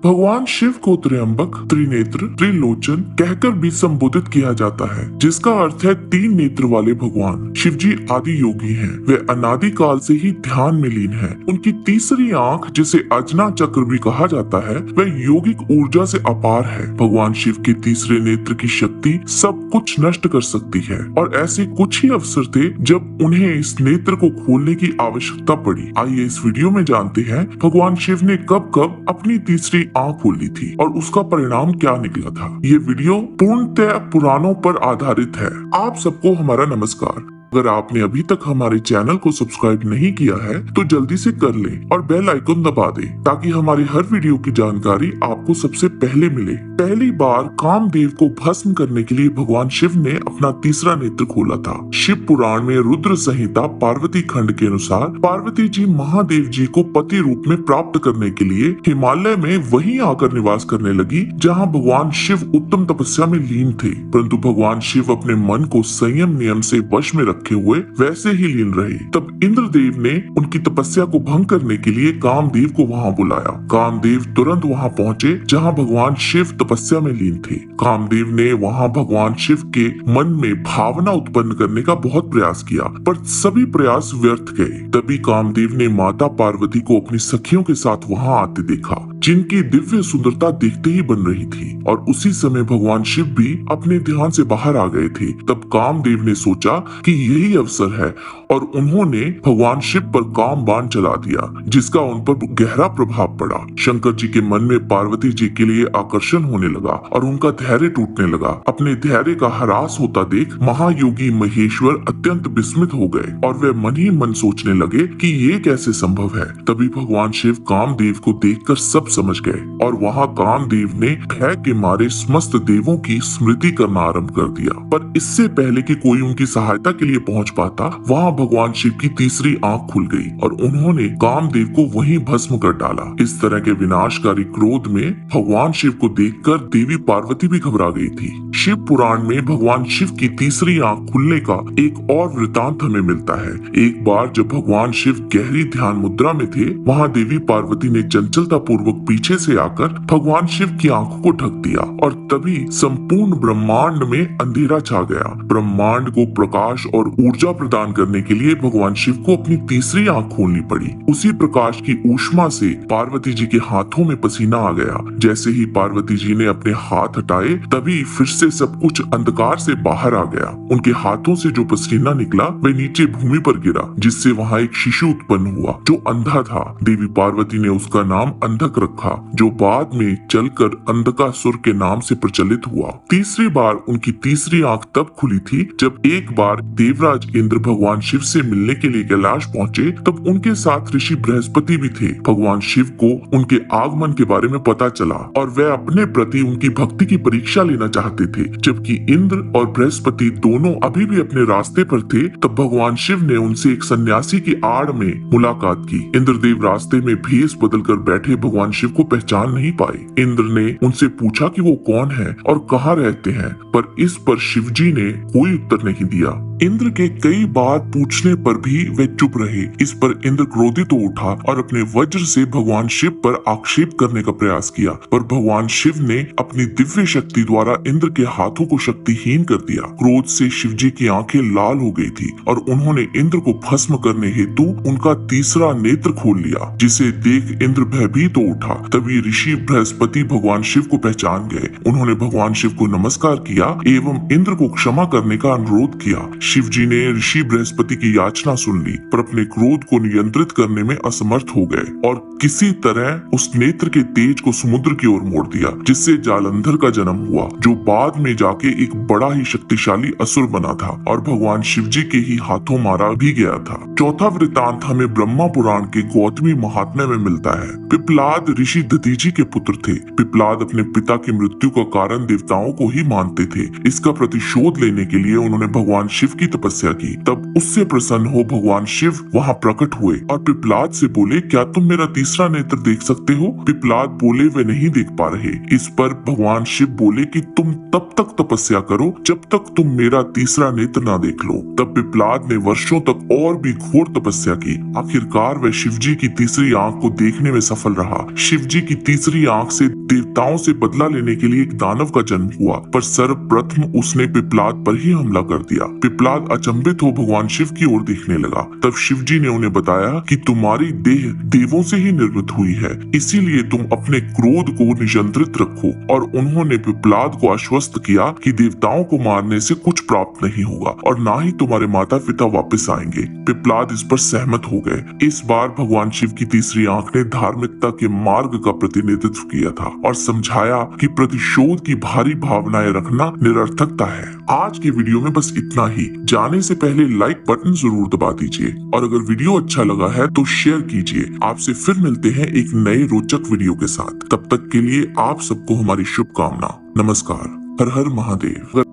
भगवान शिव को त्र्यंबक, त्रिनेत्र, त्रिलोचन कहकर भी संबोधित किया जाता है, जिसका अर्थ है तीन नेत्र वाले भगवान। शिव जी आदि योगी हैं। वे अनादि काल से ही ध्यान में लीन हैं। उनकी तीसरी आंख, जिसे अजना चक्र भी कहा जाता है, वह योगिक ऊर्जा से अपार है। भगवान शिव के तीसरे नेत्र की शक्ति सब कुछ नष्ट कर सकती है और ऐसे कुछ ही अवसर थे जब उन्हें इस नेत्र को खोलने की आवश्यकता पड़ी। आइए इस वीडियो में जानते हैं भगवान शिव ने कब कब अपनी तीसरी आंख खोली थी और उसका परिणाम क्या निकला था। ये वीडियो पूर्णतः पुराणों पर आधारित है। आप सबको हमारा नमस्कार। अगर आपने अभी तक हमारे चैनल को सब्सक्राइब नहीं किया है तो जल्दी से कर लें और बेल आइकन दबा दें ताकि हमारी हर वीडियो की जानकारी आपको सबसे पहले मिले। पहली बार कामदेव को भस्म करने के लिए भगवान शिव ने अपना तीसरा नेत्र खोला था। शिव पुराण में रुद्र संहिता पार्वती खंड के अनुसार पार्वती जी महादेव जी को पति रूप में प्राप्त करने के लिए हिमालय में वहीं आकर निवास करने लगी जहाँ भगवान शिव उत्तम तपस्या में लीन थे, परंतु भगवान शिव अपने मन को संयम नियम से वश में रखे हुए वैसे ही लीन रहे। तब इंद्रदेव ने उनकी तपस्या को भंग करने के लिए कामदेव को वहां बुलाया। कामदेव तुरंत वहां पहुंचे जहां भगवान शिव तपस्या में लीन थे। कामदेव ने वहां भगवान शिव के मन में भावना उत्पन्न करने का बहुत प्रयास किया, पर सभी प्रयास व्यर्थ गए। तभी कामदेव ने माता पार्वती को अपनी सखियों के साथ वहां आते देखा, जिनकी दिव्य सुंदरता देखते ही बन रही थी, और उसी समय भगवान शिव भी अपने ध्यान से बाहर आ गए थे। तब कामदेव ने सोचा कि यही अवसर है और उन्होंने भगवान शिव पर काम बाण चला दिया, जिसका उन पर गहरा प्रभाव पड़ा। शंकर जी के मन में पार्वती जी के लिए आकर्षण होने लगा और उनका धैर्य टूटने लगा। अपने धैर्य का ह्रास होता देख महायोगी महेश्वर अत्यंत विस्मित हो गए और वे मन ही मन सोचने लगे कि ये कैसे संभव है। तभी भगवान शिव कामदेव को देखकर सब समझ गए और वहां कामदेव ने भय के मारे समस्त देवों की स्मृति करना आरंभ कर दिया। पर इससे पहले कि कोई उनकी सहायता के लिए पहुंच पाता, वहां भगवान शिव की तीसरी आंख खुल गई और उन्होंने कामदेव को वहीं भस्म कर डाला। इस तरह के विनाशकारी क्रोध में भगवान शिव को देखकर देवी पार्वती भी घबरा गई थी। शिव पुराण में भगवान शिव की तीसरी आंख खुलने का एक और वृतांत हमें मिलता है। एक बार जब भगवान शिव गहरी ध्यान मुद्रा में थे, वहां देवी पार्वती ने चंचलता पूर्वक पीछे से आकर भगवान शिव की आंखों को ढक दिया और तभी संपूर्ण ब्रह्मांड में अंधेरा छा गया। ब्रह्मांड को प्रकाश और ऊर्जा प्रदान करने के लिए भगवान शिव को अपनी तीसरी आंख खोलनी पड़ी। उसी प्रकाश की ऊष्मा से पार्वती जी के हाथों में पसीना आ गया। जैसे ही पार्वती जी ने अपने हाथ हटाए, तभी फिर से सब कुछ अंधकार से बाहर आ गया। उनके हाथों से जो पसीना निकला वह नीचे भूमि पर गिरा, जिससे वहां एक शिशु उत्पन्न हुआ जो अंधा था। देवी पार्वती ने उसका नाम अंधक रखा, जो बाद में चलकर अंधकासुर के नाम से प्रचलित हुआ। तीसरी बार उनकी तीसरी आंख तब खुली थी जब एक बार देवराज इंद्र भगवान शिव से मिलने के लिए कैलाश पहुंचे। तब उनके साथ ऋषि बृहस्पति भी थे। भगवान शिव को उनके आगमन के बारे में पता चला और वह अपने प्रति उनकी भक्ति की परीक्षा लेना चाहते थे। जबकि इंद्र और बृहस्पति दोनों अभी भी अपने रास्ते पर थे, तब भगवान शिव ने उनसे एक सन्यासी की आड़ में मुलाकात की। इंद्रदेव रास्ते में भेष बदलकर बैठे भगवान शिव को पहचान नहीं पाए। इंद्र ने उनसे पूछा कि वो कौन है और कहाँ रहते हैं, पर इस पर शिवजी ने कोई उत्तर नहीं दिया। इंद्र के कई बात पूछने पर भी वे चुप रहे। इस पर इंद्र क्रोधित हो उठा और अपने वज्र से भगवान शिव पर आक्षेप करने का प्रयास किया, पर भगवान शिव ने अपनी दिव्य शक्ति द्वारा इंद्र के हाथों को शक्तिहीन कर दिया। क्रोध से शिवजी की आंखें लाल हो गई थी और उन्होंने इंद्र को भस्म करने हेतु उनका तीसरा नेत्र खोल लिया, जिसे देख इंद्र भयभीत हो उठा। तभी ऋषि बृहस्पति भगवान शिव को पहचान गए। उन्होंने भगवान शिव को नमस्कार किया एवं इंद्र को क्षमा करने का अनुरोध किया। शिवजी ने ऋषि बृहस्पति की याचना सुन ली, पर अपने क्रोध को नियंत्रित करने में असमर्थ हो गए और किसी तरह उस नेत्र के तेज को समुद्र की ओर मोड़ दिया, जिससे जालंधर का जन्म हुआ, जो बाद में जाके एक बड़ा ही शक्तिशाली असुर बना था और भगवान शिवजी के ही हाथों मारा भी गया था। चौथा वृतांत हमें ब्रह्मा पुराण के गौतमी महात्म्य में मिलता है। पिपलाद ऋषि दधीचि के पुत्र थे। पिपलाद अपने पिता की मृत्यु का कारण देवताओं को ही मानते थे। इसका प्रतिशोध लेने के लिए उन्होंने भगवान शिव की तपस्या की। तब उससे प्रसन्न हो भगवान शिव वहाँ प्रकट हुए और पिपलाद से बोले, क्या तुम मेरा तीसरा नेत्र देख सकते हो? पिपलाद बोले, वे नहीं देख पा रहे। इस पर भगवान शिव बोले कि तुम तब तक तपस्या करो जब तक तुम मेरा तीसरा नेत्र ना देख लो। तब पिपलाद ने वर्षों तक और भी घोर तपस्या की। आखिरकार वह शिवजी की तीसरी आंख को देखने में सफल रहा। शिवजी की तीसरी आंख से देवताओं से बदला लेने के लिए एक दानव का जन्म हुआ, पर सर्वप्रथम उसने पिपलाद पर ही हमला कर दिया। पिपलाद अचंभित हो भगवान शिव की ओर देखने लगा। तब शिवजी ने उन्हें बताया कि तुम्हारी देह देवों से ही निर्मित हुई है, इसीलिए तुम अपने क्रोध को नियंत्रित रखो। और उन्होंने पिपलाद को आश्वस्त किया कि देवताओं को मारने से कुछ प्राप्त नहीं होगा और ना ही तुम्हारे माता पिता वापस आएंगे। पिपलाद इस पर सहमत हो गए। इस बार भगवान शिव की तीसरी आंख ने धार्मिकता के मार्ग का प्रतिनिधित्व किया था और समझाया कि प्रतिशोध की भारी भावनाएं रखना निरर्थकता है। आज के वीडियो में बस इतना ही। जाने से पहले लाइक बटन जरूर दबा दीजिए और अगर वीडियो अच्छा लगा है तो शेयर कीजिए। आपसे फिर मिलते हैं एक नए रोचक वीडियो के साथ। तब तक के लिए आप सबको हमारी शुभकामना। नमस्कार। हर हर महादेव।